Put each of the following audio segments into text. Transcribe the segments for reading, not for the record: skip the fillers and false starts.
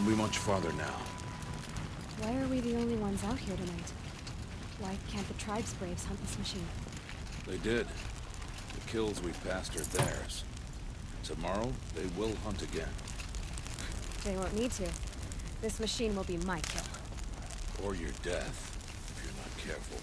be much farther now. Why are we the only ones out here tonight? Why can't the tribe's braves hunt this machine? They did. The kills we passed are theirs. Tomorrow, they will hunt again. They won't need to. This machine will be my kill. Or your death, if you're not careful.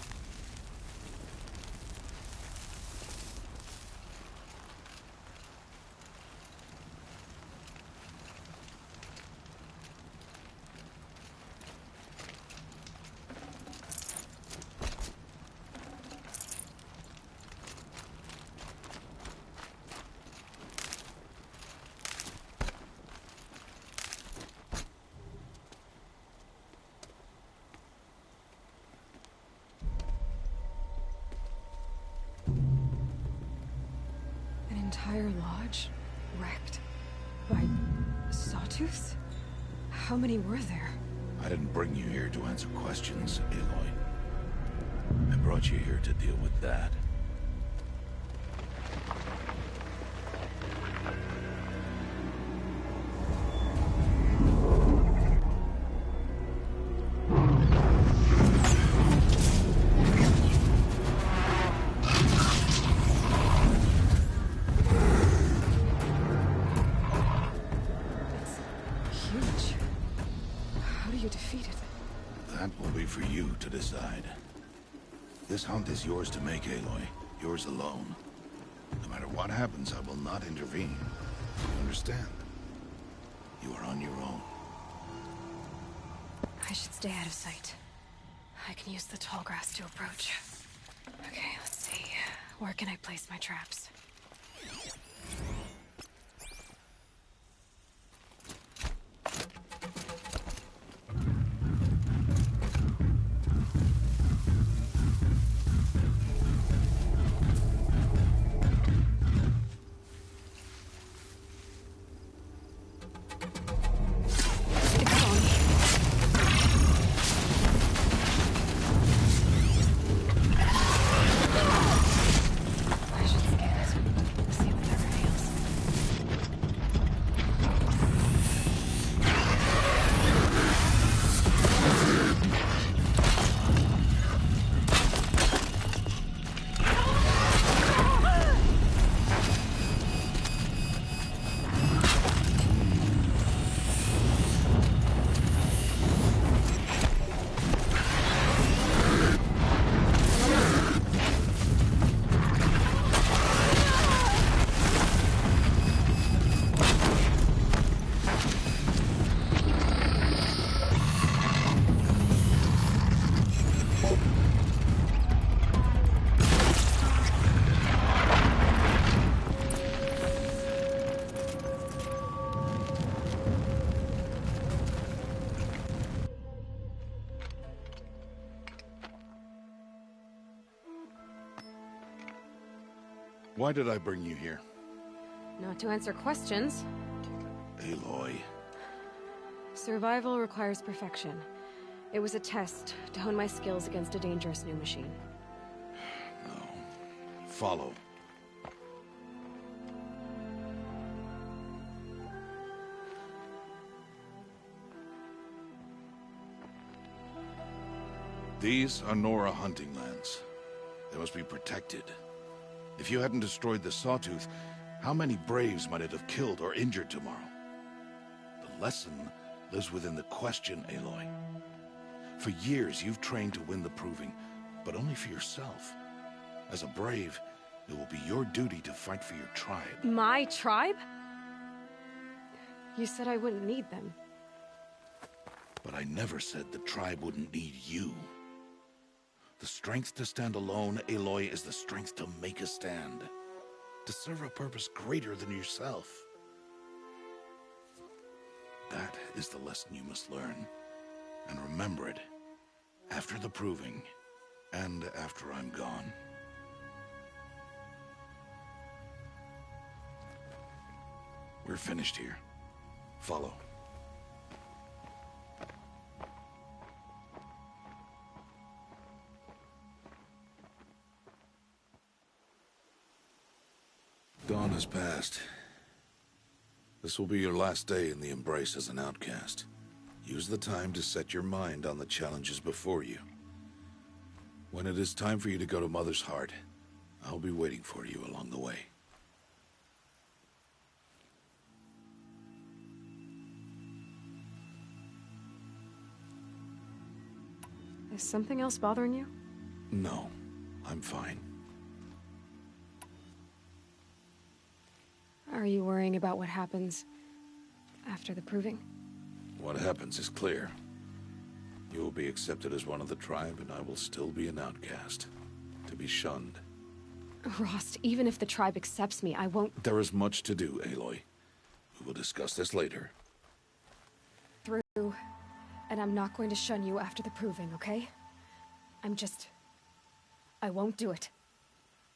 An entire lodge? Wrecked? By... sawtooths? How many were there? I didn't bring you here to answer questions, Aloy. I brought you here to deal with that. This hunt is yours to make, Aloy. Yours alone. No matter what happens, I will not intervene. You understand? You are on your own. I should stay out of sight. I can use the tall grass to approach. Okay, let's see. Where can I place my traps? Why did I bring you here? Not to answer questions. Aloy. Survival requires perfection. It was a test to hone my skills against a dangerous new machine. No. Follow. These are Nora hunting lands. They must be protected. If you hadn't destroyed the Sawtooth, how many Braves might it have killed or injured tomorrow? The lesson lives within the question, Aloy. For years, you've trained to win the Proving, but only for yourself. As a Brave, it will be your duty to fight for your tribe. My tribe? You said I wouldn't need them. But I never said the tribe wouldn't need you. The strength to stand alone, Aloy, is the strength to make a stand. To serve a purpose greater than yourself. That is the lesson you must learn. And remember it. After the Proving. And after I'm gone. We're finished here. Follow. Dawn has passed. This will be your last day in the Embrace as an outcast. Use the time to set your mind on the challenges before you. When it is time for you to go to Mother's Heart, I'll be waiting for you along the way. Is something else bothering you? No, I'm fine. Are you worrying about what happens after the proving? What happens is clear. You will be accepted as one of the tribe, and I will still be an outcast, to be shunned. Rost, even if the tribe accepts me, I won't... There is much to do, Aloy. We will discuss this later. Through... And I'm not going to shun you after the proving, okay? I won't do it.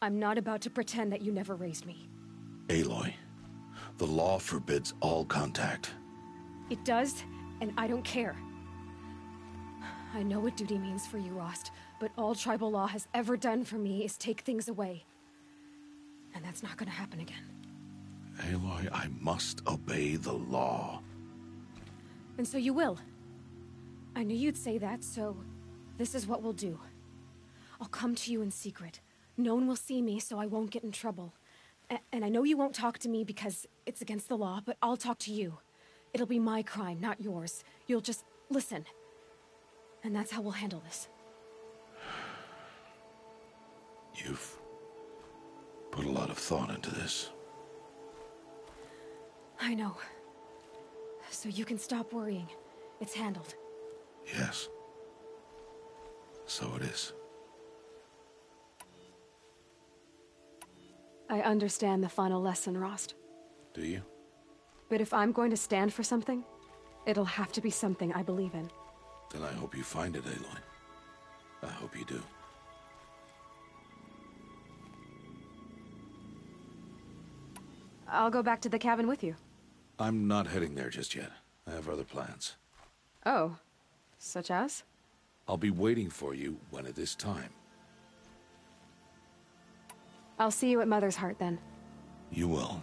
I'm not about to pretend that you never raised me. Aloy, the law forbids all contact. It does, and I don't care. I know what duty means for you, Rost, but all tribal law has ever done for me is take things away. And that's not gonna happen again. Aloy, I must obey the law. And so you will. I knew you'd say that, so this is what we'll do. I'll come to you in secret. No one will see me, so I won't get in trouble. And I know you won't talk to me because it's against the law, but I'll talk to you. It'll be my crime, not yours. You'll just listen. And that's how we'll handle this. You've put a lot of thought into this. I know. So you can stop worrying. It's handled. Yes. So it is. I understand the final lesson, Rost. Do you? But if I'm going to stand for something, it'll have to be something I believe in. Then I hope you find it, Aloy. I hope you do. I'll go back to the cabin with you. I'm not heading there just yet. I have other plans. Oh. Such as? I'll be waiting for you when it is time. I'll see you at Mother's Heart then. You will.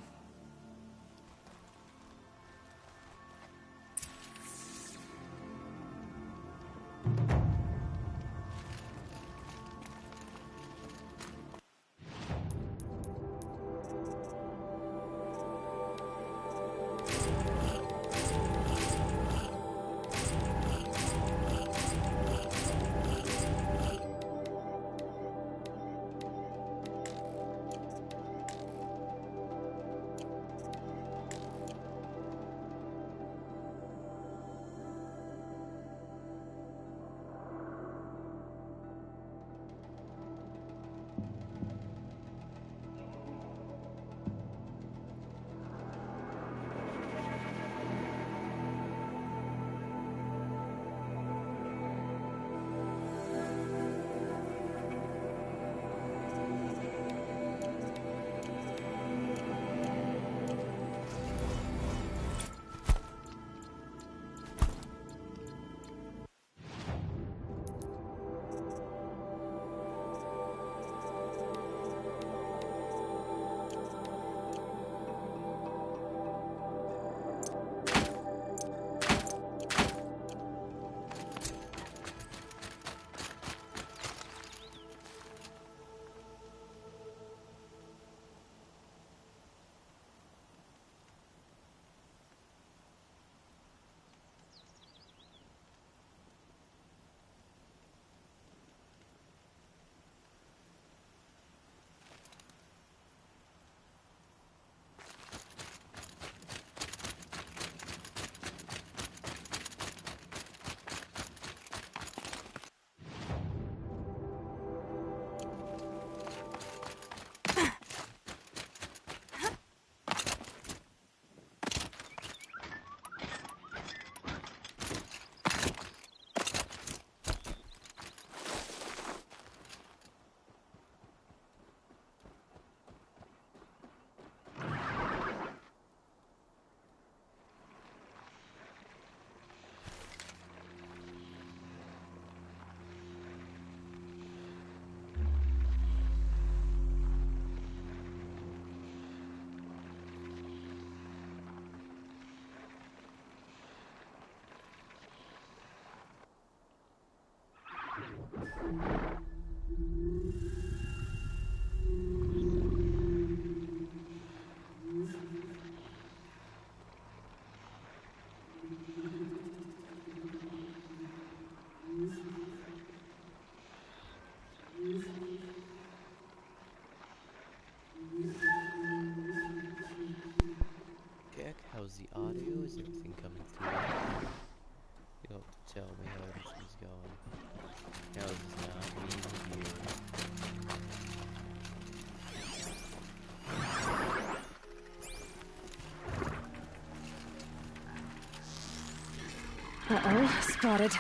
the audio? Is everything coming through? You'll have to tell me how everything's going. Now this is not me here. Uh-oh, spotted.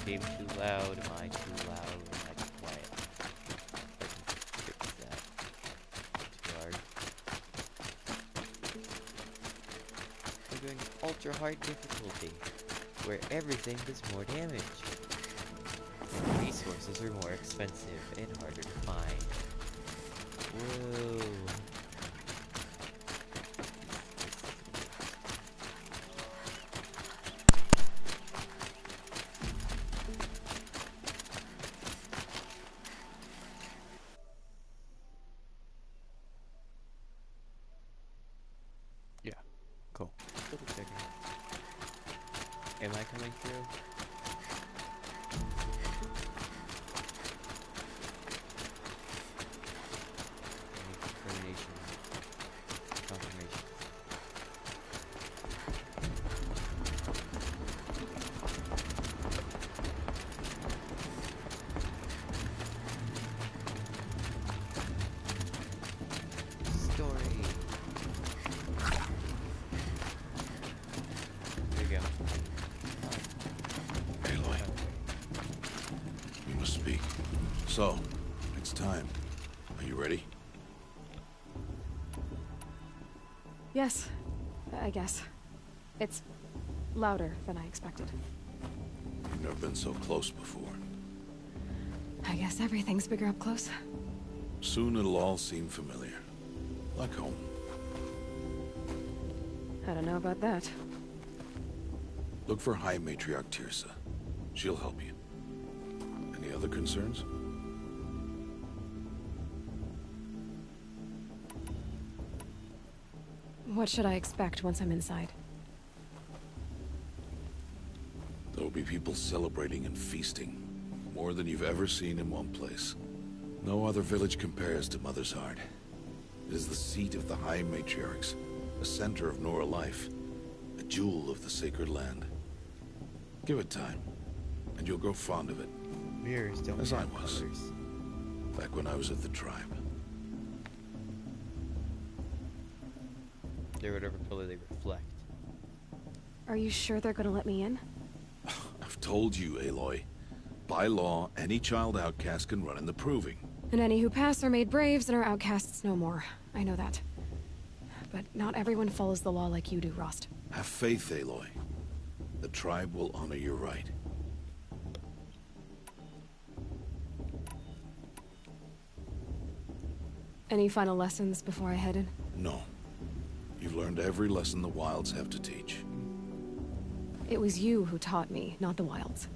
Game too loud, am I too loud, or am I too quiet? I can fix that. Too hard. We're doing ultra hard difficulty, where everything does more damage. Resources are more expensive and harder to find. Whoa. Cool. Double checking. Am I coming through? Confirmation. Confirmation. Story. There you go. Aloy, we must speak. So, it's time. Are you ready? Yes, I guess. It's louder than I expected. You've never been so close before. I guess everything's bigger up close. Soon it'll all seem familiar. Like home. I don't know about that. Look for High Matriarch Teersa. She'll help you. Any other concerns? What should I expect once I'm inside? There'll be people celebrating and feasting. More than you've ever seen in one place. No other village compares to Mother's Heart. It is the seat of the High Matriarchs, a center of Nora life, a jewel of the sacred land. Give it time, and you'll grow fond of it. Mirrors don't As I have was. colors. Back when I was at the tribe. They're whatever color they reflect. Are you sure they're gonna let me in? I've told you, Aloy. By law, any child outcast can run in the Proving. And any who pass are made braves and are outcasts no more. I know that. But not everyone follows the law like you do, Rost. Have faith, Aloy. The tribe will honor your right. Any final lessons before I head in? No. You've learned every lesson the Wilds have to teach. It was you who taught me, not the Wilds.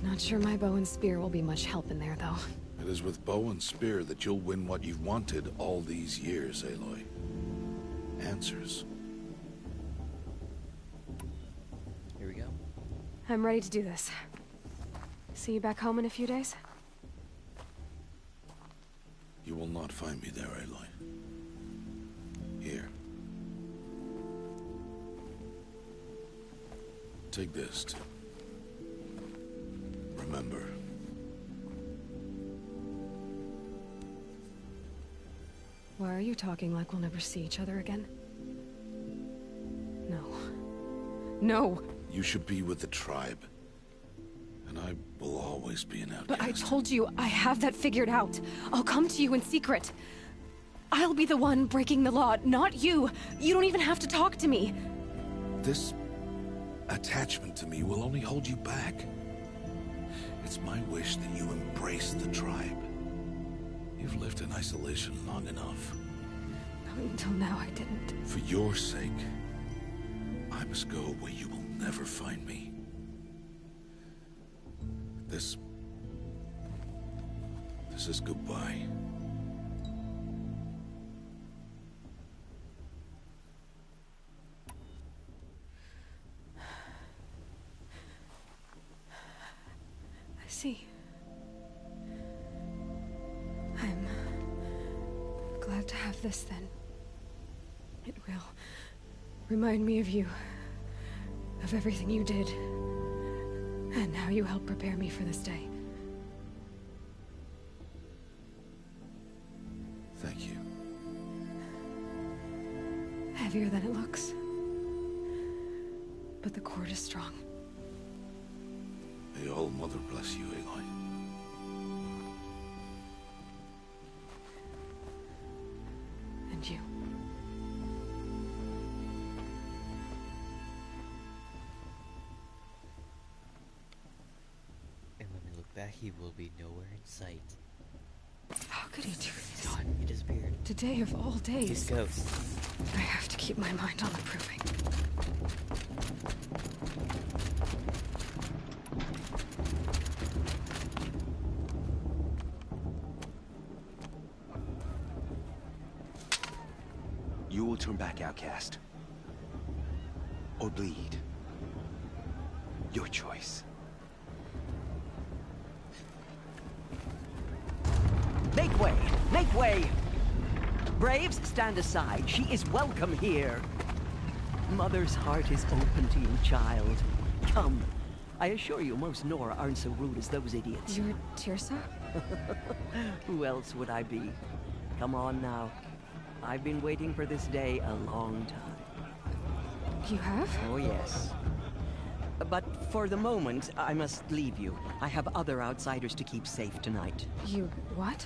Not sure my bow and spear will be much help in there, though. It is with bow and spear that you'll win what you've wanted all these years, Aloy. Answers. Here we go. I'm ready to do this. See you back home in a few days? You will not find me there, Aloy. Here. Take this to remember. Why are you talking like we'll never see each other again? No. No! You should be with the tribe. And I will always be an outcast. But I told you, I have that figured out. I'll come to you in secret. I'll be the one breaking the law, not you. You don't even have to talk to me. This attachment to me will only hold you back. It's my wish that you embrace the tribe. You've lived in isolation long enough. Until now, I didn't. For your sake, I must go where you will never find me. This This is goodbye. I see. I'm glad to have this then. It will remind me of you, of everything you did, and how you helped prepare me for this day. Thank you. Heavier than it looks. But the cord is strong. May All Mother bless you, Aloy. And you. And when we look back, he will be nowhere in sight. How could he do this? God, he disappeared. Today of all days. He's a ghost. I have to keep my mind on the proving. You will turn back, outcast. Or bleed. Your choice. Make way! Make way! Braves, stand aside. She is welcome here. Mother's heart is open to you, child. Come. I assure you, most Nora aren't so rude as those idiots. You're Teersa? Who else would I be? Come on now. I've been waiting for this day a long time. You have? Oh, yes. But for the moment, I must leave you. I have other outsiders to keep safe tonight. You what?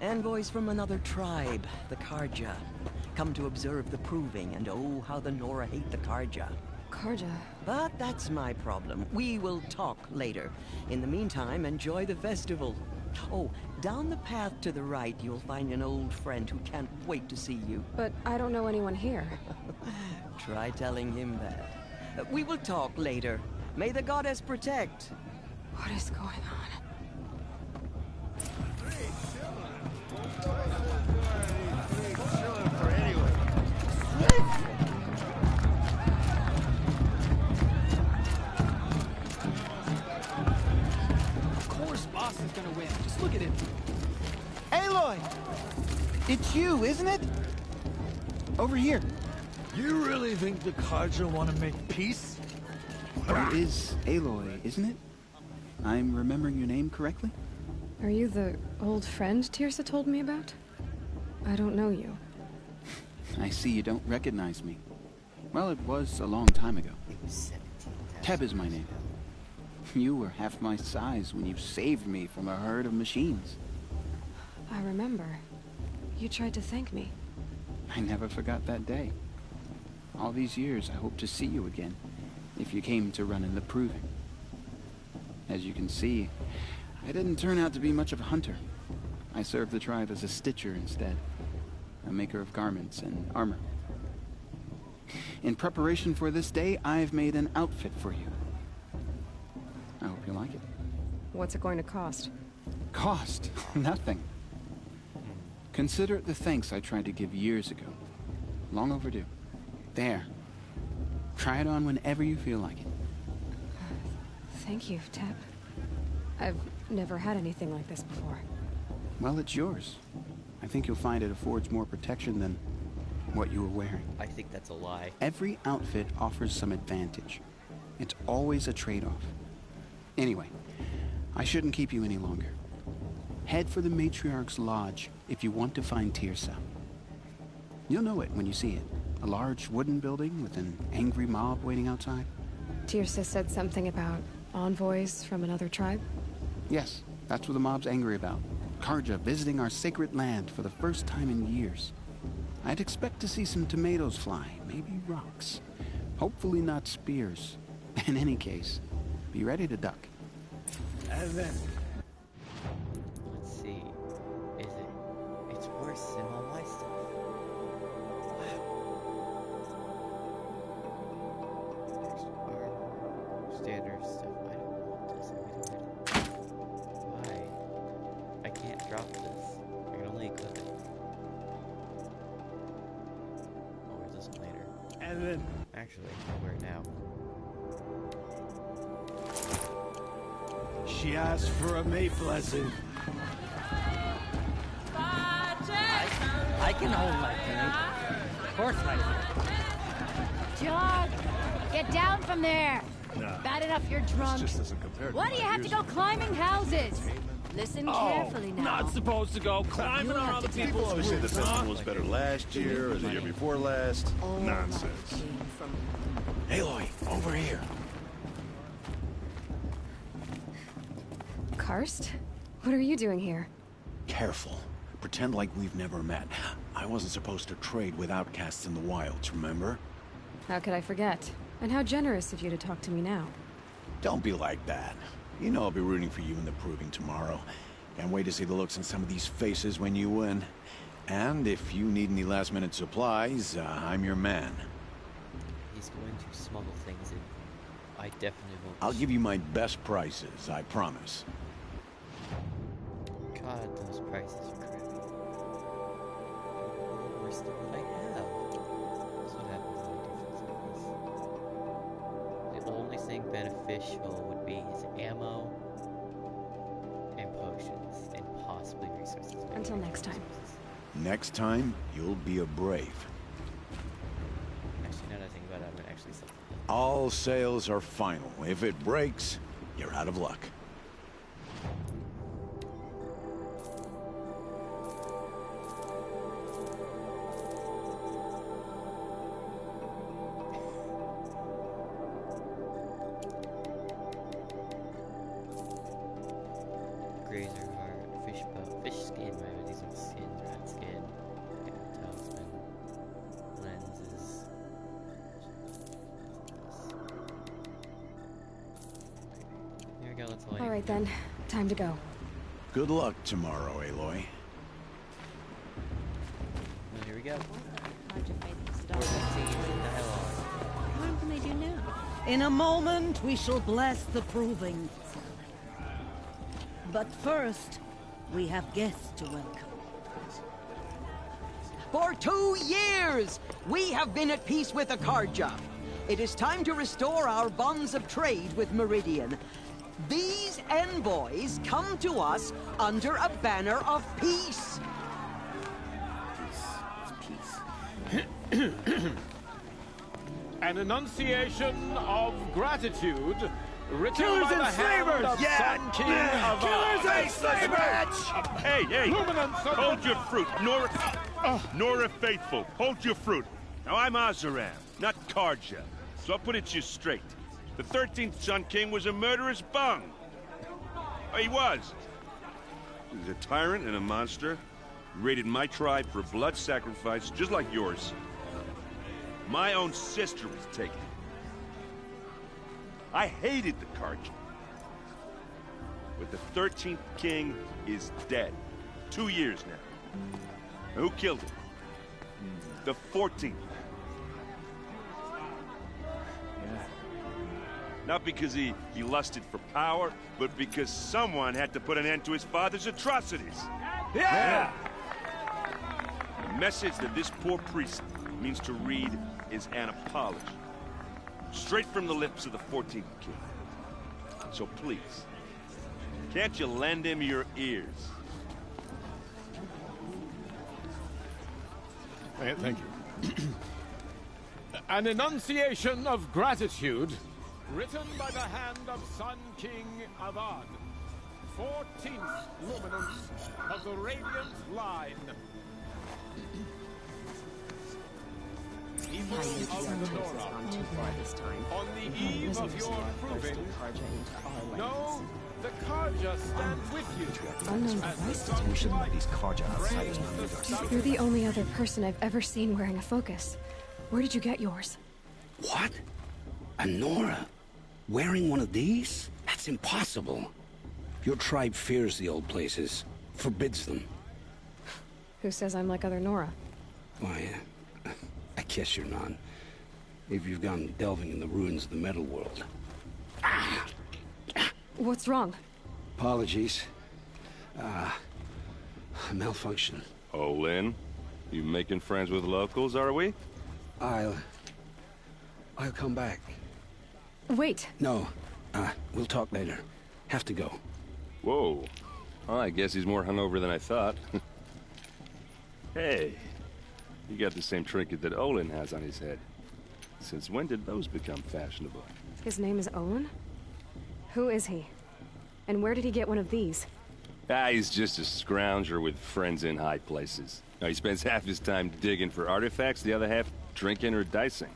Envoys from another tribe, the Carja. Come to observe the proving, and oh, how the Nora hate the Carja. Carja. But that's my problem. We will talk later. In the meantime, enjoy the festival. Oh, down the path to the right, you'll find an old friend who can't wait to see you. But I don't know anyone here. Try telling him that. We will talk later. May the goddess protect. What is going on? Of course Boss is gonna win. Just look at him. Aloy! It's you, isn't it? Over here. You really think the Carja want to make peace? It is Aloy, isn't it? I'm remembering your name correctly? Are you the old friend Teersa told me about? I don't know you. I see you don't recognize me. Well, it was a long time ago. It was 17. Teb is my name. You were half my size when you saved me from a herd of machines. I remember. You tried to thank me. I never forgot that day. All these years, I hope to see you again, if you came to run in the proving. As you can see, I didn't turn out to be much of a hunter. I served the tribe as a stitcher instead, a maker of garments and armor. In preparation for this day, I've made an outfit for you. I hope you like it. What's it going to cost? Cost? Nothing. Consider it the thanks I tried to give years ago. Long overdue. There. Try it on whenever you feel like it. Thank you, Teb. I've never had anything like this before. Well, it's yours. I think you'll find it affords more protection than what you were wearing. I think that's a lie. Every outfit offers some advantage. It's always a trade-off. Anyway, I shouldn't keep you any longer. Head for the Matriarch's Lodge if you want to find Teersa. You'll know it when you see it. A large wooden building with an angry mob waiting outside. Teersa said something about envoys from another tribe? Yes, that's what the mob's angry about. Carja visiting our sacred land for the first time in years. I'd expect to see some tomatoes fly, maybe rocks. Hopefully not spears. In any case, be ready to duck. And then Let's see. Is it? It's worse than all my stuff. There's our standard stuff. I don't want this. Why? I can't drop this? I can only equip it. Oh, where's this one later? And then Actually, where now? she asked for a mate blessing. I can hold my thing. Of course I can. John, get down from there. No. Bad enough you're drunk. Just doesn't compare. Why do you have to go climbing houses? Listen carefully now. Not supposed to go climbing You'll on have other to take people's this Always say the roofs, festival huh? was better last year or the year before last. All Nonsense. that came from Aloy, over here. Karst? What are you doing here? Careful. Pretend like we've never met. I wasn't supposed to trade with outcasts in the wilds, remember? How could I forget? And how generous of you to talk to me now. Don't be like that. You know I'll be rooting for you in the proving tomorrow. Can't wait to see the looks on some of these faces when you win. And if you need any last-minute supplies, I'm your man. He's going to smuggle things in. I definitely won't. I'll give you my best prices, I promise. God, those prices are crappy. Worse than what I have. That's what happens when I do things like this. The only thing beneficial would be his ammo and potions, and possibly resources. Maybe Until next time. resources. Next time, you'll be a brave. Actually, now that I think about it, I'm gonna actually sell. All sales are final. If it breaks, you're out of luck. Grazer heart, fish boat, fish skin, right? These are skin, rat skin, talisman, lenses. Here we go, that's all I All need. right then, time to go. Good luck tomorrow, Aloy. Well, here we go. Carja fighting stuff. 4:15 dialogue. What can they do now? In a moment, we shall bless the proving. But first, we have guests to welcome. For 2 years, we have been at peace with the Carja. It is time to restore our bonds of trade with Meridian. These envoys come to us under a banner of peace. An enunciation of gratitude written Killers by and the hand slavers! of Sun King of Killers and slavers! Hey, hey! Luminance of Hold your fruit, Nora Faithful. Hold your fruit. Now I'm Oseram, not Carja, so I'll put it to you straight. The 13th Sun King was a murderous bung. Oh, he was. He was a tyrant and a monster. He raided my tribe for blood sacrifice, just like yours. My own sister was taken. I hated the Carja. But the 13th king is dead. 2 years now. Who killed him? The 14th. Not because he lusted for power, but because someone had to put an end to his father's atrocities. Yeah! The message that this poor priest means to read is an apology. Straight from the lips of the 14th king. So please, can't you lend him your ears? Thank you. An enunciation of gratitude written by the hand of Sun King Avad, 14th luminance of the Radiant Line. People of the Nora, on the eve of your proving, know the Carja stand with you. Unknown device detection. These Carja outsiders not leave our secret. You're the only other person I've ever seen wearing a focus. Where did you get yours? What? A Nora? Wearing one of these? That's impossible. Your tribe fears the old places, forbids them. Who says I'm like other Nora? Why, I guess you're none. If you've gone delving in the ruins of the metal world. What's wrong? Apologies. a malfunction. Olin, you making friends with locals, are we? I'll come back. Wait. No, we'll talk later. Have to go. Whoa. Oh, I guess he's more hungover than I thought. Hey, you got the same trinket that Olin has on his head. Since when did those become fashionable? His name is Olin? Who is he? And where did he get one of these? He's just a scrounger with friends in high places. Now, he spends half his time digging for artifacts, the other half drinking or dicing.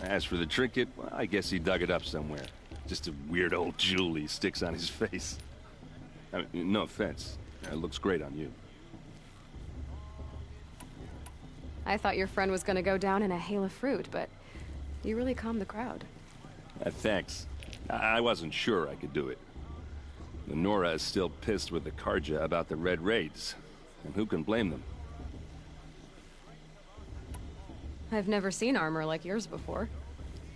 As for the trinket, well, I guess he dug it up somewhere. Just a weird old jewel he sticks on his face. I mean, no offense. It looks great on you. I thought your friend was gonna go down in a hail of fruit, but you really calmed the crowd. Thanks. I wasn't sure I could do it. The Nora is still pissed with the Carja about the Red Raids. And who can blame them? I've never seen armor like yours before.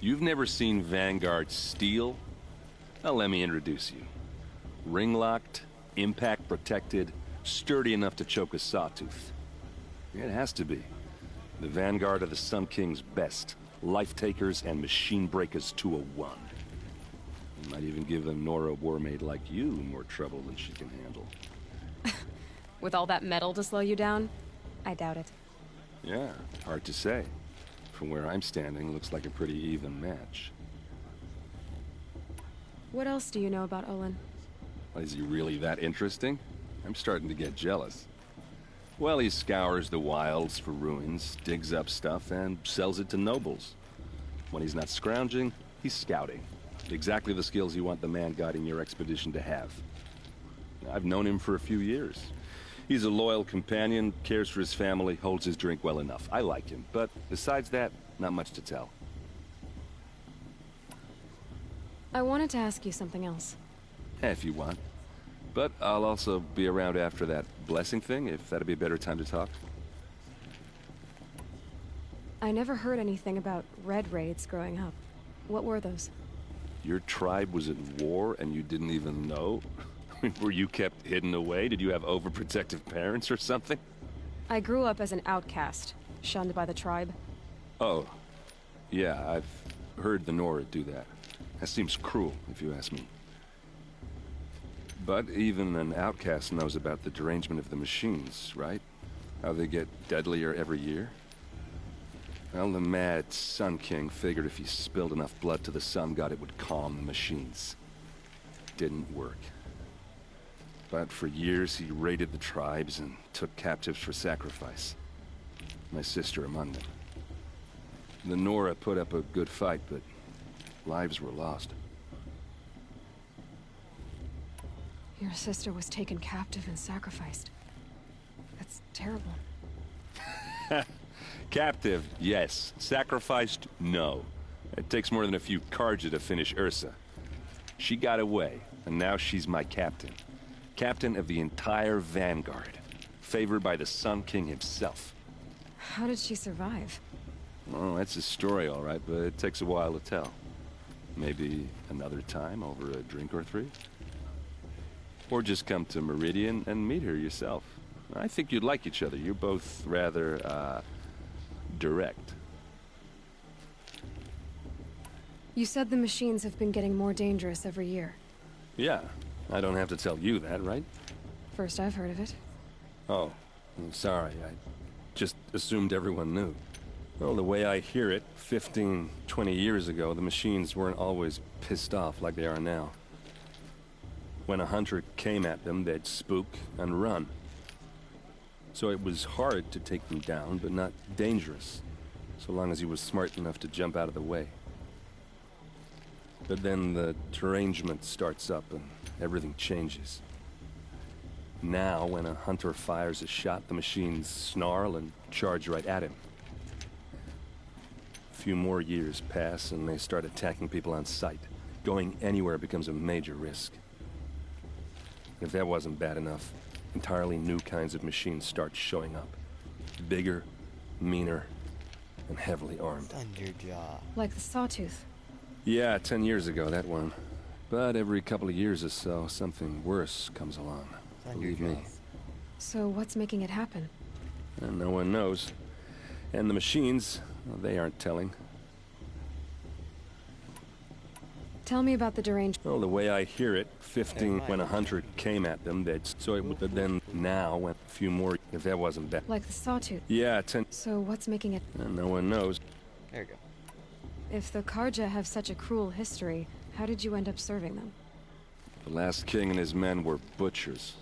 You've never seen Vanguard steel? Well, let me introduce you. Ring-locked, impact-protected, sturdy enough to choke a sawtooth. It has to be. The Vanguard of the Sun King's best. Life-takers and machine breakers to a one. You might even give a Nora warmaid like you more trouble than she can handle. With all that metal to slow you down? I doubt it. Yeah, hard to say. From where I'm standing, looks like a pretty even match. What else do you know about Olin? Is he really that interesting? I'm starting to get jealous. Well, he scours the wilds for ruins, digs up stuff, and sells it to nobles. When he's not scrounging, he's scouting. Exactly the skills you want the man guiding your expedition to have. I've known him for a few years. He's a loyal companion, cares for his family, holds his drink well enough. I like him, but besides that, not much to tell. I wanted to ask you something else. If you want. But I'll also be around after that blessing thing, if that'd be a better time to talk. I never heard anything about Red Raids growing up. What were those? Your tribe was at war and you didn't even know? Were you kept hidden away? Did you have overprotective parents or something? I grew up as an outcast, shunned by the tribe. Oh. Yeah, I've heard the Nora do that. That seems cruel, if you ask me. But even an outcast knows about the derangement of the machines, right? How they get deadlier every year? Well, the mad Sun King figured if he spilled enough blood to the Sun God, it would calm the machines. Didn't work. But for years, he raided the tribes and took captives for sacrifice. My sister among them. The Nora put up a good fight, but lives were lost. Your sister was taken captive and sacrificed. That's terrible. Captive, yes. Sacrificed, no. It takes more than a few Carja to finish Ursa. She got away, and now she's my captain. Captain of the entire Vanguard. Favored by the Sun King himself. How did she survive? Oh, that's a story, all right, but it takes a while to tell. Maybe another time over a drink or three? Or just come to Meridian and meet her yourself. I think you'd like each other. You're both rather, direct. You said the machines have been getting more dangerous every year. Yeah, I don't have to tell you that, right? First I've heard of it. Oh, I'm sorry. I just assumed everyone knew. Well, the way I hear it, 15, 20 years ago, the machines weren't always pissed off like they are now. When a hunter came at them, they'd spook and run. So it was hard to take them down, but not dangerous, so long as he was smart enough to jump out of the way. But then the derangement starts up and everything changes. Now, when a hunter fires a shot, the machines snarl and charge right at him. A few more years pass and they start attacking people on sight. Going anywhere becomes a major risk. If that wasn't bad enough, entirely new kinds of machines start showing up. Bigger, meaner, and heavily armed. Thunderjaw. Like the Sawtooth. Yeah, 10 years ago, that one. But every couple of years or so, something worse comes along. Believe me. So what's making it happen? And no one knows. And the machines, well, they aren't telling. Tell me about the deranged... Well, the way I hear it, 15 when 100 came at them, so it would then now went a few more, if that wasn't bad. Like the sawtooth? Yeah, 10... So what's making it... And no one knows. There you go. If the Karja have such a cruel history, how did you end up serving them? The last king and his men were butchers.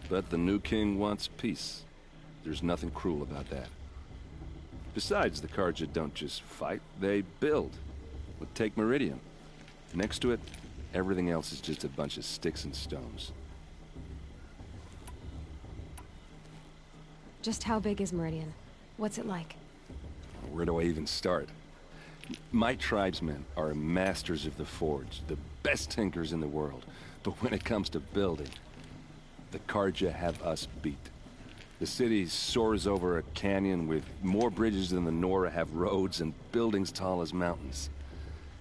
But the new king wants peace. There's nothing cruel about that. Besides, the Karja don't just fight, they build. But take Meridian. Next to it, everything else is just a bunch of sticks and stones. Just how big is Meridian? What's it like? Where do I even start? My tribesmen are masters of the forge, the best tinkers in the world. But when it comes to building, the Karja have us beat. The city soars over a canyon with more bridges than the Nora have roads and buildings tall as mountains.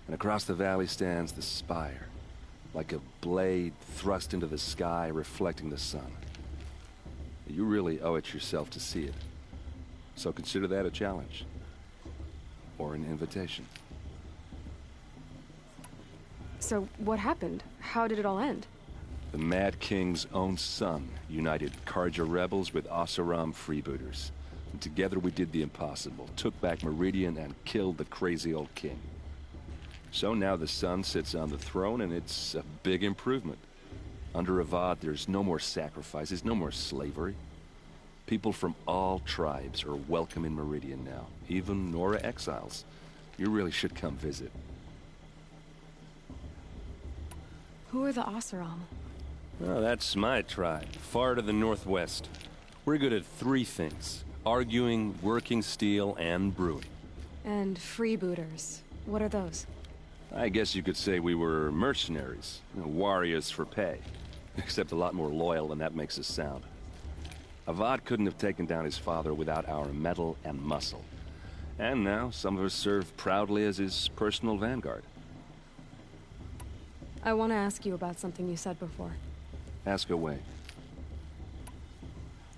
And across the valley stands the spire, like a blade thrust into the sky reflecting the sun. You really owe it yourself to see it. So consider that a challenge. Or an invitation. So what happened? How did it all end? The Mad King's own son united Karja rebels with Oseram freebooters. And together we did the impossible, took back Meridian and killed the crazy old king. So now the son sits on the throne and it's a big improvement. Under Avad, there's no more sacrifices, no more slavery. People from all tribes are welcome in Meridian now, even Nora exiles. You really should come visit. Who are the Oseram? Oh, that's my tribe, far to the northwest. We're good at 3 things: arguing, working steel, and brewing. And freebooters. What are those? I guess you could say we were mercenaries, warriors for pay. Except a lot more loyal than that makes us sound. Avad couldn't have taken down his father without our metal and muscle. And now, some of us serve proudly as his personal vanguard. I want to ask you about something you said before. Ask away.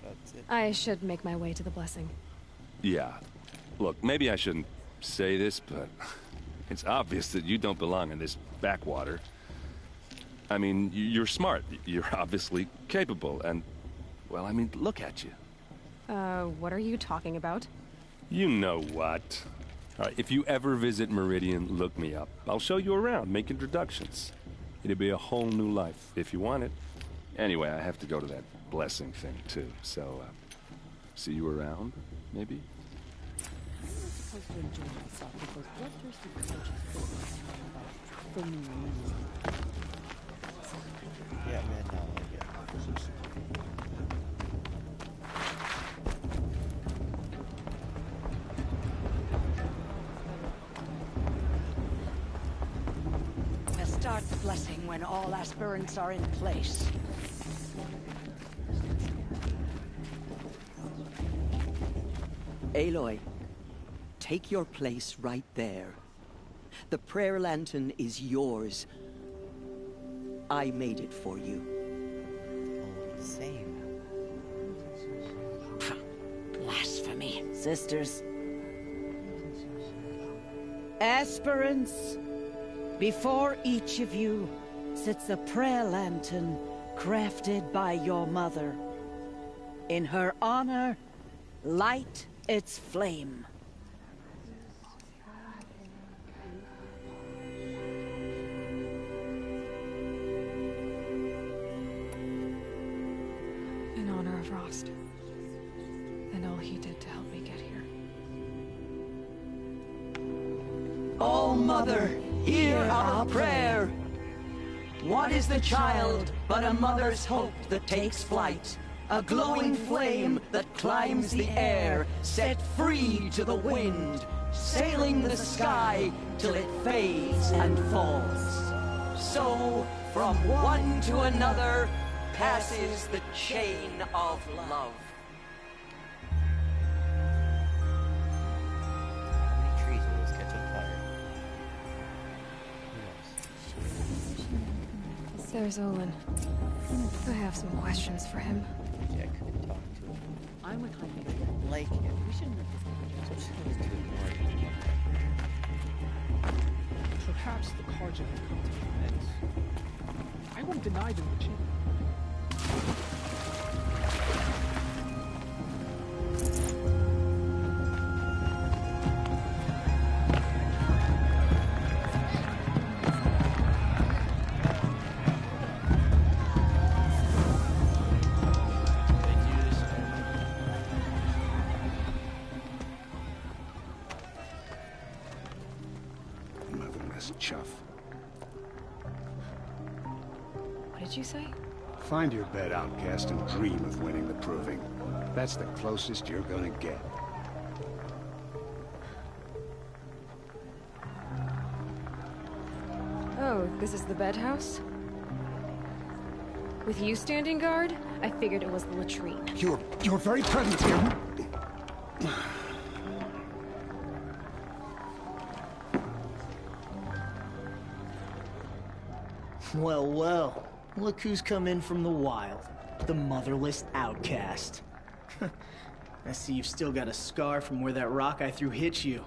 That's it. I should make my way to the blessing. Yeah. Look, maybe I shouldn't say this, but it's obvious that you don't belong in this backwater. I mean, you're smart. You're obviously capable, and... well, I mean, look at you. What are you talking about? You know what. All right, if you ever visit Meridian, look me up. I'll show you around, make introductions. It'll be a whole new life, if you want it. Anyway, I have to go to that blessing thing, too, so, see you around, maybe? Yeah, man, no, yeah. Start the blessing when all aspirants are in place. Aloy, take your place right there. The prayer lantern is yours. I made it for you. Oh, same. Blasphemy. Sisters. Aspirants, before each of you sits a prayer lantern crafted by your mother. In her honor, light its flame. In honor of Rost. And all he did to help me get here. O Mother, hear our prayer. What is the child but a mother's hope that takes flight? A glowing flame that climbs the air, set free to the wind, sailing the sky till it fades and falls. So, from one to another, passes the chain of love. How many trees will this catch on fire? Who knows? There's Olin. I have some questions for him. Yeah, I couldn't talk. I'm a kind of like him. We shouldn't have just to ignore him. Perhaps the Carja have come to their ends. I won't deny them the chance. Motherless chuff. What did you say? Find your bed, outcast, and dream of winning the proving. That's the closest you're gonna get. Oh, this is the bed house? With you standing guard, I figured it was the latrine. You're very present here. Well, well. Look who's come in from the wild. The motherless outcast. I see you've still got a scar from where that rock I threw hit you.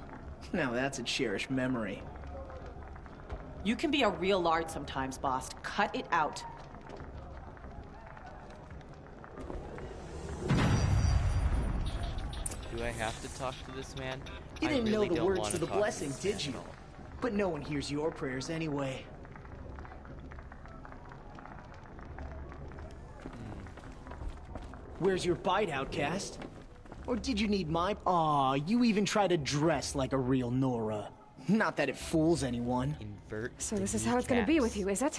Now that's a cherished memory. You can be a real lard sometimes, boss. Cut it out. Do I have to talk to this man? You didn't really know the don't words wanna to the talk to blessing, this did man, you? though. But no one hears your prayers anyway. Where's your bite, outcast? Or did you need my... Aw, you even try to dress like a real Nora. Not that it fools anyone. So this is how it's gonna be with you, is it?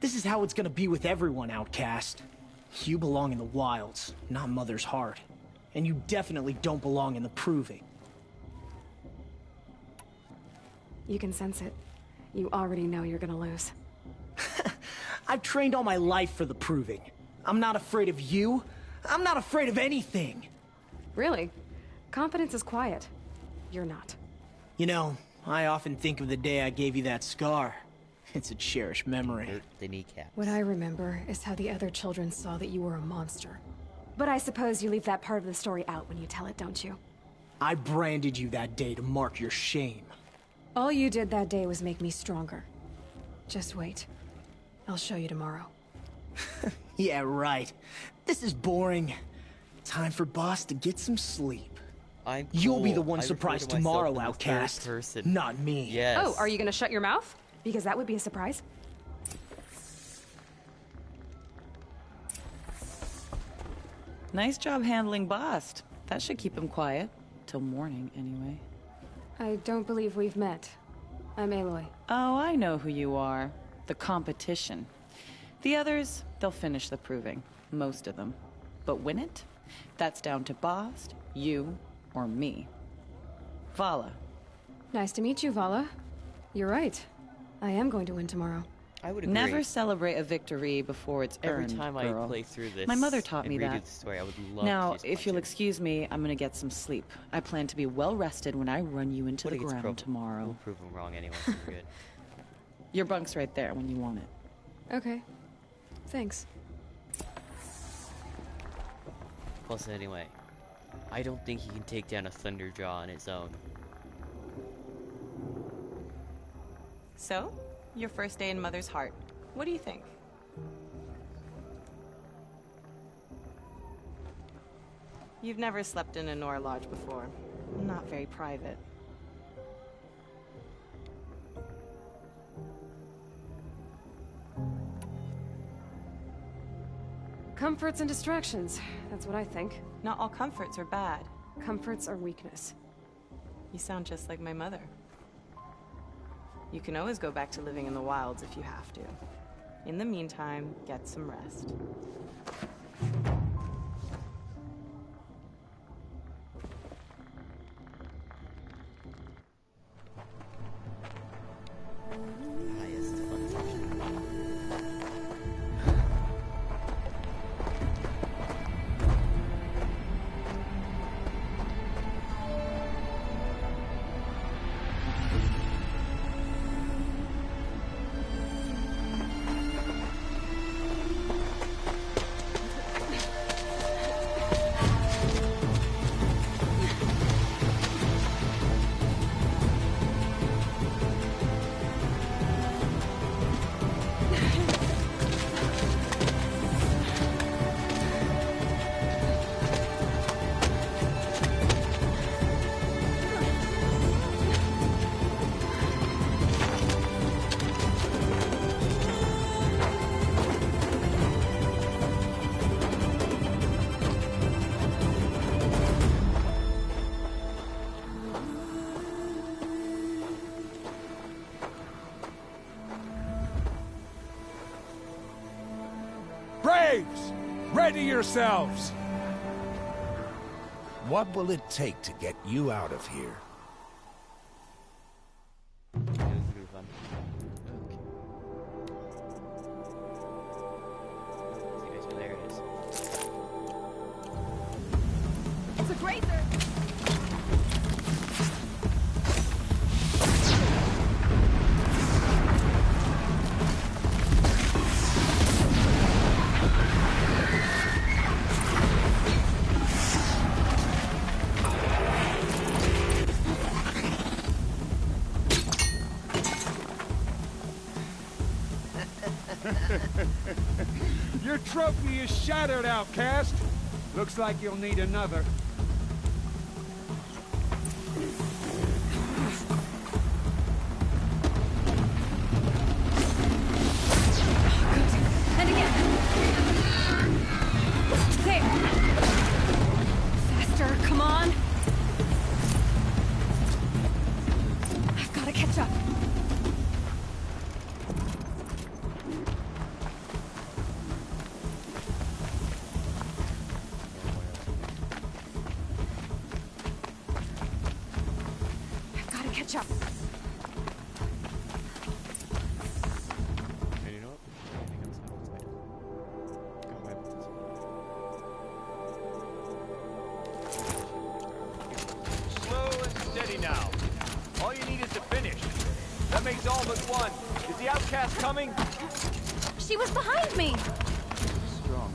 This is how it's gonna be with everyone, outcast. You belong in the wilds, not Mother's heart. And you definitely don't belong in the proving. You can sense it. You already know you're gonna lose. I've trained all my life for the proving. I'm not afraid of you. I'm not afraid of anything. Really? Confidence is quiet. You're not. You know, I often think of the day I gave you that scar. It's a cherished memory. Hurt the kneecap. What I remember is how the other children saw that you were a monster. But I suppose you leave that part of the story out when you tell it, don't you? I branded you that day to mark your shame. All you did that day was make me stronger. Just wait. I'll show you tomorrow. Yeah, right. This is boring. Time for Boss to get some sleep. You'll be the one I refer surprised to myself tomorrow, in the third outcast. person. Not me. Yes. Oh, are you gonna shut your mouth? Because that would be a surprise. Nice job handling Bast. That should keep him quiet. Till morning, anyway. I don't believe we've met. I'm Aloy. Oh, I know who you are. The competition. The others, they'll finish the proving. Most of them. But win it? That's down to Bast, you, or me. Vala. Nice to meet you, Vala. You're right. I am going to win tomorrow. I would agree. Never celebrate a victory before it's Every earned, time girl. I play through this My mother taught and me redo that. the story, I would love Now, to just if punch you'll him. excuse me, I'm gonna get some sleep. I plan to be well rested when I run you into What the if it's ground tomorrow. We'll prove him wrong anyway, so we're good. Your bunk's right there when you want it. Okay. Thanks. Plus, anyway, I don't think he can take down a Thunderjaw on its own. So, your first day in Mother's heart. What do you think? You've never slept in a Nora lodge before. Not very private. Comforts and distractions. That's what I think. Not all comforts are bad. Comforts are weakness. You sound just like my mother. You can always go back to living in the wilds if you have to. In the meantime, get some rest. Highest fun. Braves, ready yourselves! What will it take to get you out of here? It's a grazer. Your trophy is shattered, outcast. Looks like you'll need another. And again. There. Faster, come on. I've got to catch up. I've got to catch up. And you know what? I think I'm Slow and steady now. All you need is to finish. That makes all but one. Is the outcast coming? She was behind me. Strong.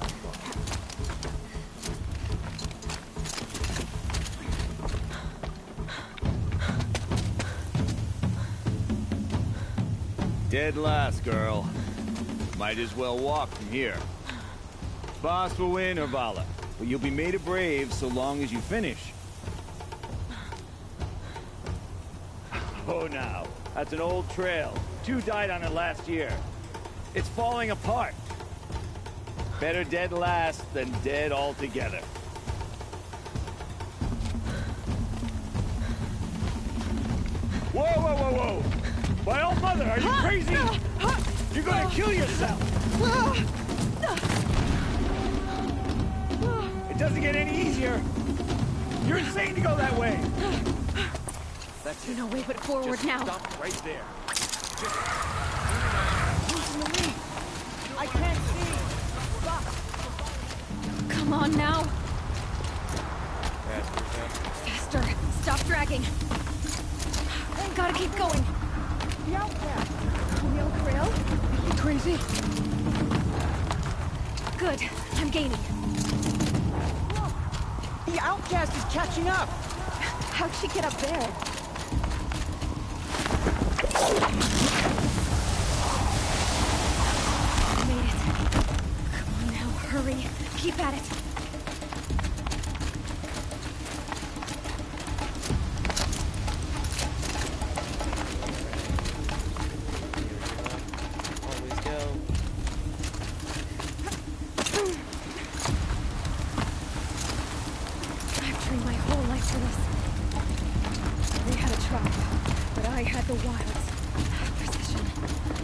Dead last, girl. Might as well walk from here. Boss will win, Urvala, but you'll be made a brave so long as you finish. Oh, now. That's an old trail. 2 died on it last year. It's falling apart. Better dead last than dead altogether. Whoa, whoa, whoa, whoa! My old mother, are you crazy? You're gonna kill yourself! It doesn't get any easier! You're insane to go that way! That's it. No way but forward Just now. stop right there. Who's in the lead? I can't see. Stop. Come on now. Faster. Stop dragging. Gotta keep going. The outcast. Camille Krill? Are you crazy? Good. I'm gaining. Look, the outcast is catching up. How'd she get up there? Made it. Come on now, hurry. Keep at it. Always go. I've trained my whole life for this. They had a tribe, but I had the wilds. Precision.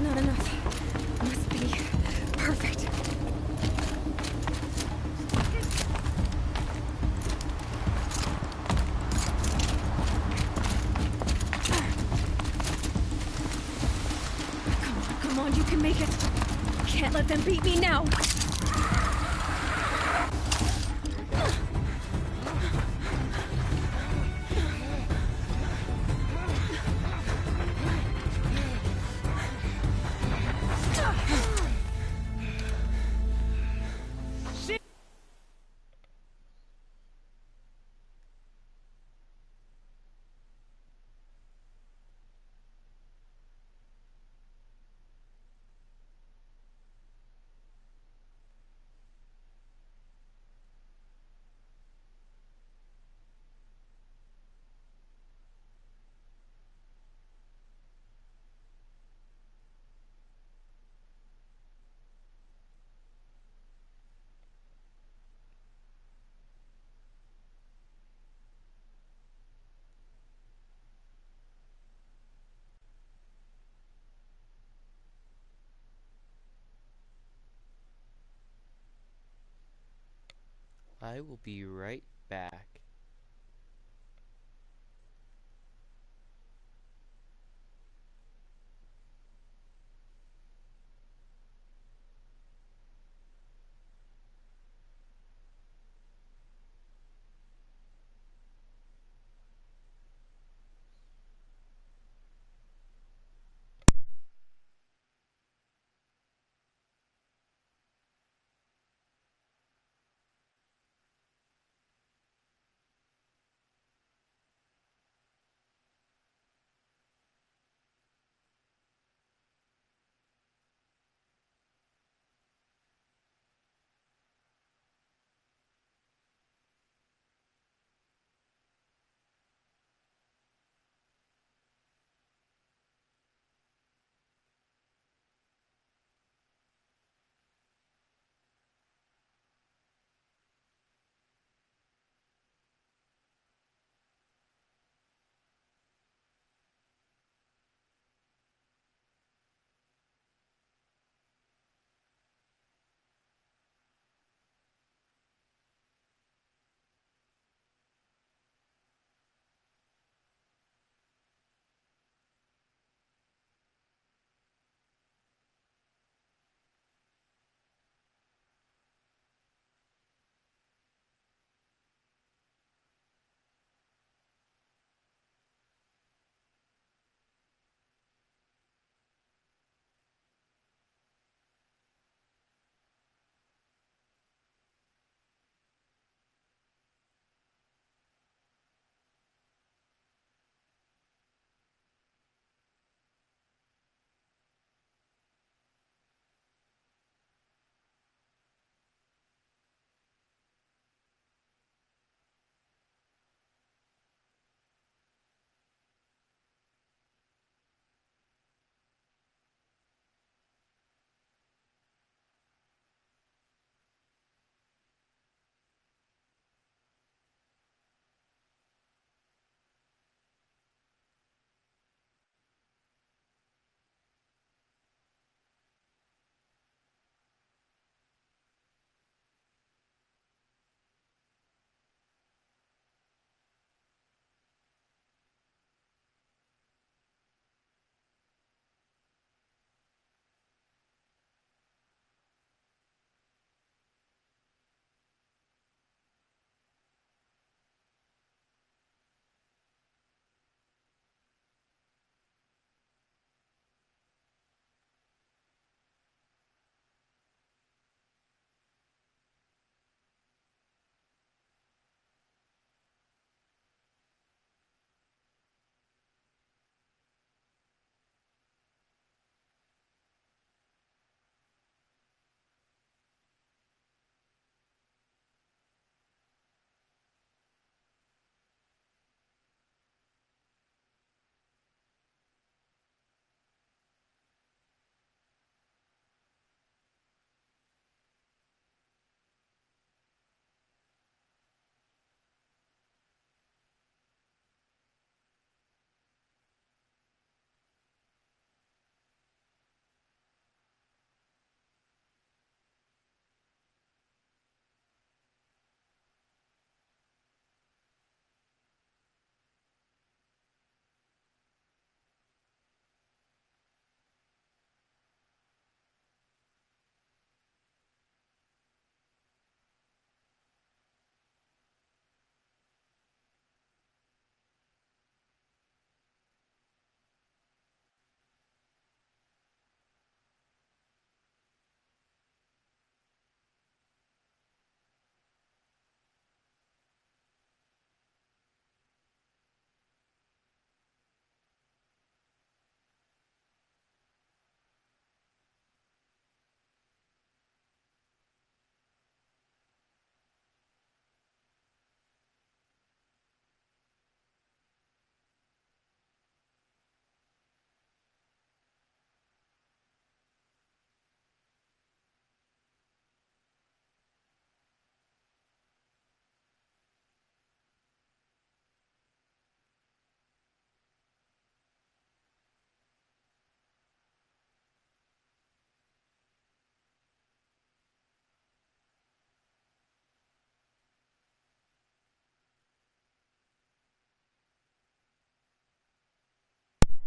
Not enough. Must be perfect. Come on, you can make it. Can't let them beat me now. I will be right back.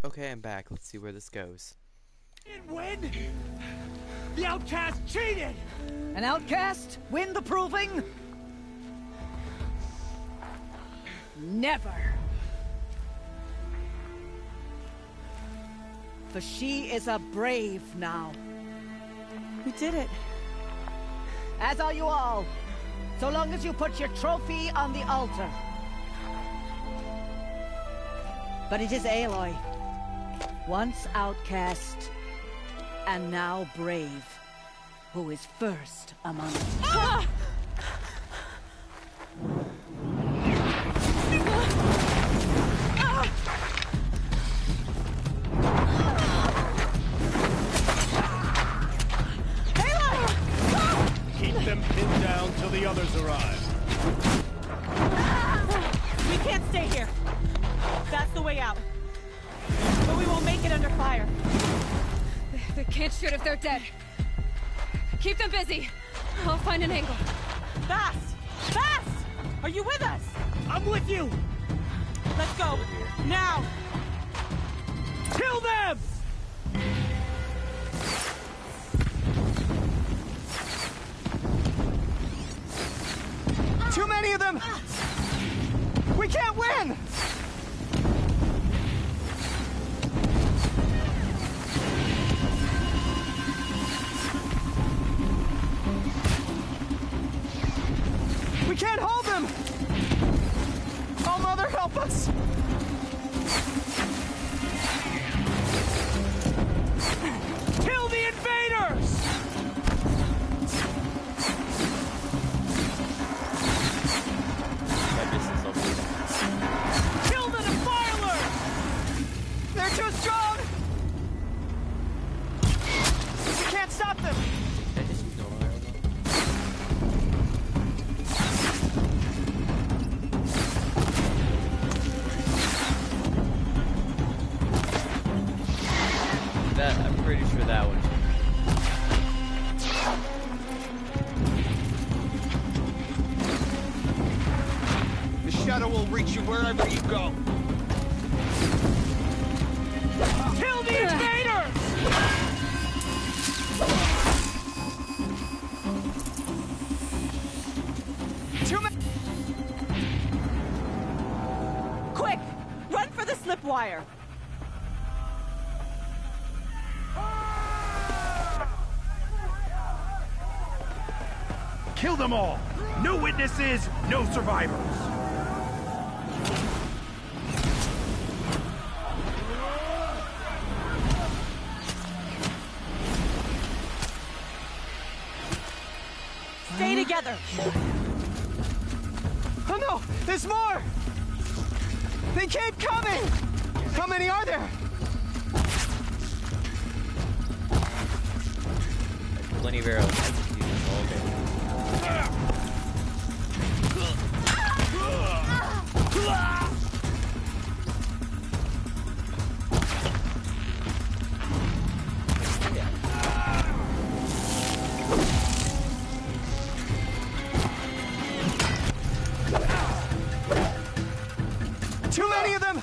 Okay, I'm back. Let's see where this goes. Didn't win! The outcast cheated! An outcast win the proving? Never. For she is a brave now. We did it. As are you all. So long as you put your trophy on the altar. But it is Aloy. Once outcast, and now brave, who is first among us. Ah! Keep them pinned down till the others arrive. We can't stay here. That's the way out. But we won't make it under fire. They can't shoot if they're dead. Keep them busy. I'll find an angle. Fast! Fast! Are you with us? I'm with you! Let's go. Now! Kill them! Too many of them! We can't win! We can't hold them! Oh, Mother, help us! Kill the invaders! Kill the defilers! They're too strong! We can't stop them! I'm pretty sure that one. The shadow will reach you wherever you go. Kill the invaders! Too many. Quick! Run for the slip wire! Kill them all! No witnesses, no survivors! Stay together! Oh no! There's more! They keep coming! How many are there? Plenty of arrows. I can use this all day. Too many of them!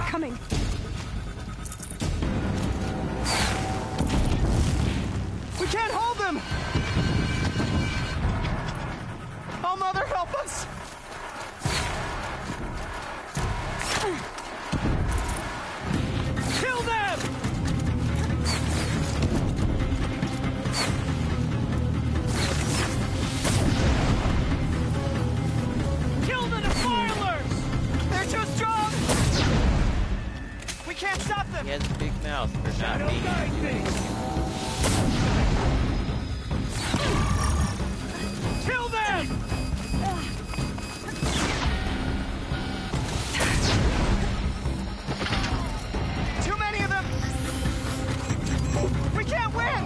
Coming. We can't hold them! Oh, Mother, help us! Kill them! Kill the defilers! They're too strong! We can't stop them! He has a big mouth for not being. Kill them! Too many of them! We can't win!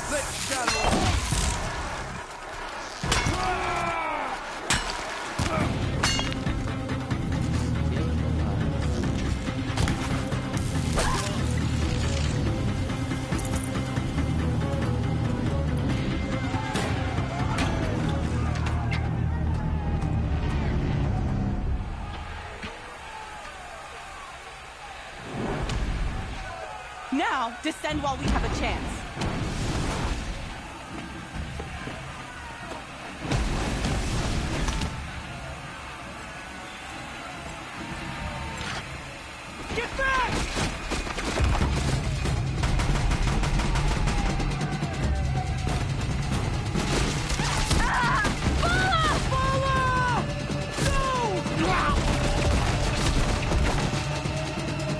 Let Shadow Now, descend while we have a chance. Get back!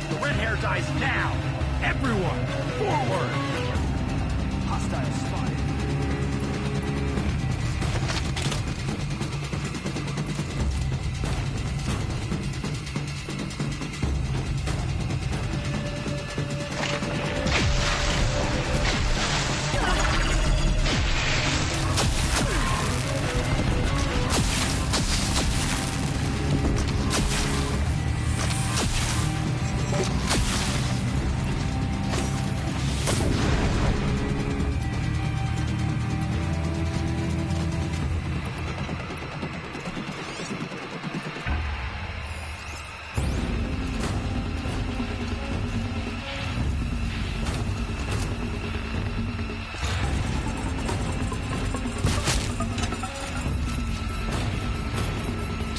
The red hair dies now! Everyone, forward! Hostile spotted.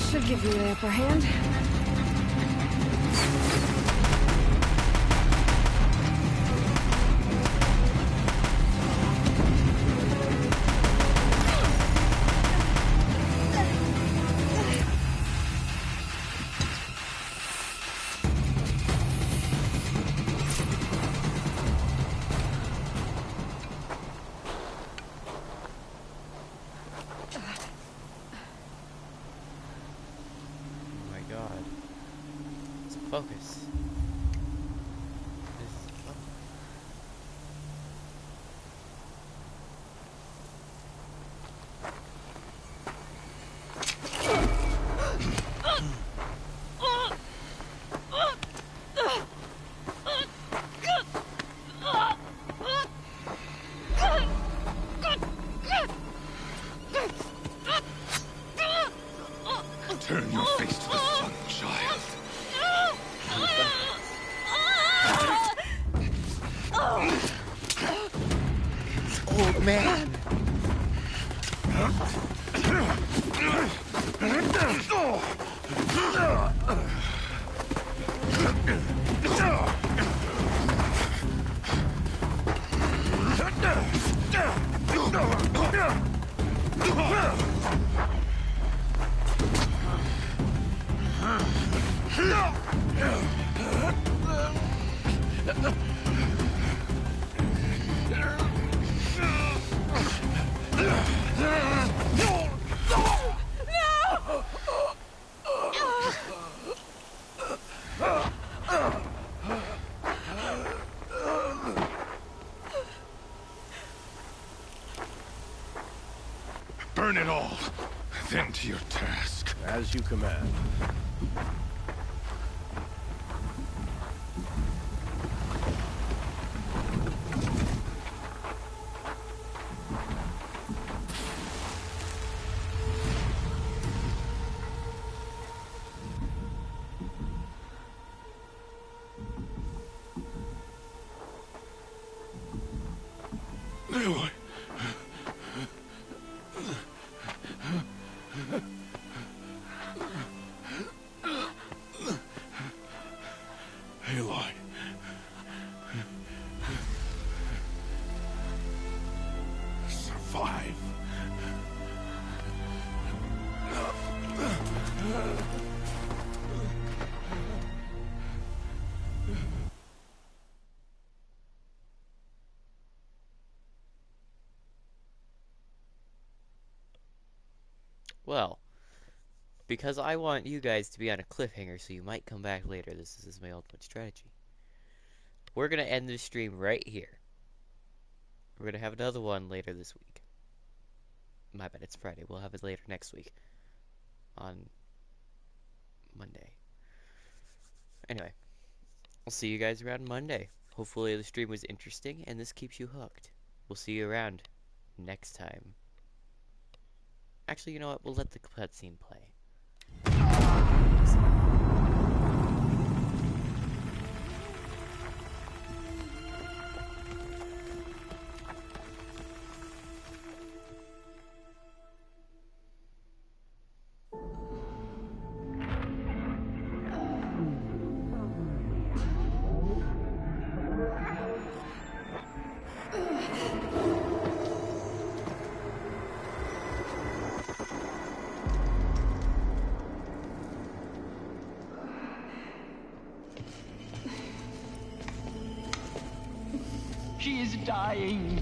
Should give you the upper hand. Focus. Turn your face to the sun, child. Old man! Burn it all, then to your task. As you command. Aloy. Aloy. Survive. Well, because I want you guys to be on a cliffhanger so you might come back later, this is my ultimate strategy. We're going to end the stream right here. We're going to have another one later this week. My bad, it's Friday. We'll have it later next week. On Monday. Anyway, I'll see you guys around Monday. Hopefully the stream was interesting and this keeps you hooked. We'll see you around next time. Actually, you know what? We'll let the cutscene play. She is dying.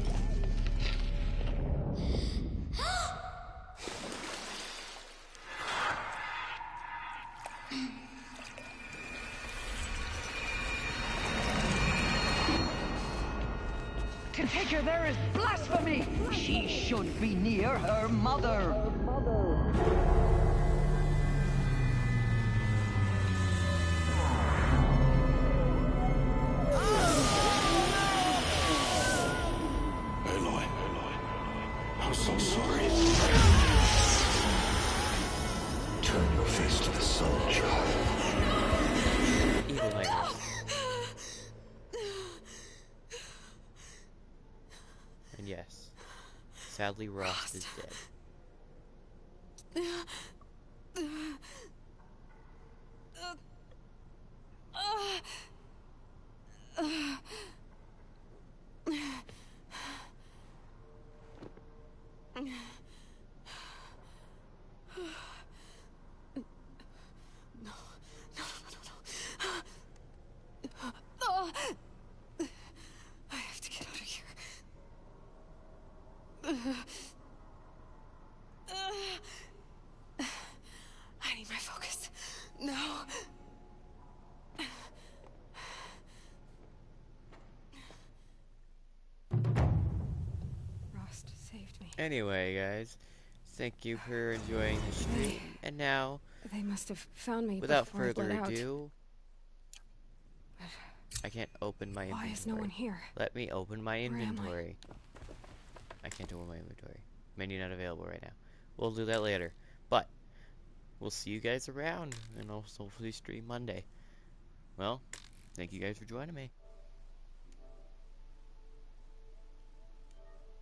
To take her there is blasphemy! She should be near her mother! Aloy, I'm so sorry. Turn your face to the sun, child. Evil nightmares. And yes, sadly Rost is dead. I have to get out of here. I need my focus. No. Rost saved me. Anyway, guys, thank you for enjoying the stream. And now, They must have found me without before I further bled out. ado, I can't open my inventory. Why is no one here? Let me open my Where am I? inventory. I can't open my inventory. Menu not available right now. We'll do that later. But we'll see you guys around, and also hopefully stream Monday. Well, thank you guys for joining me.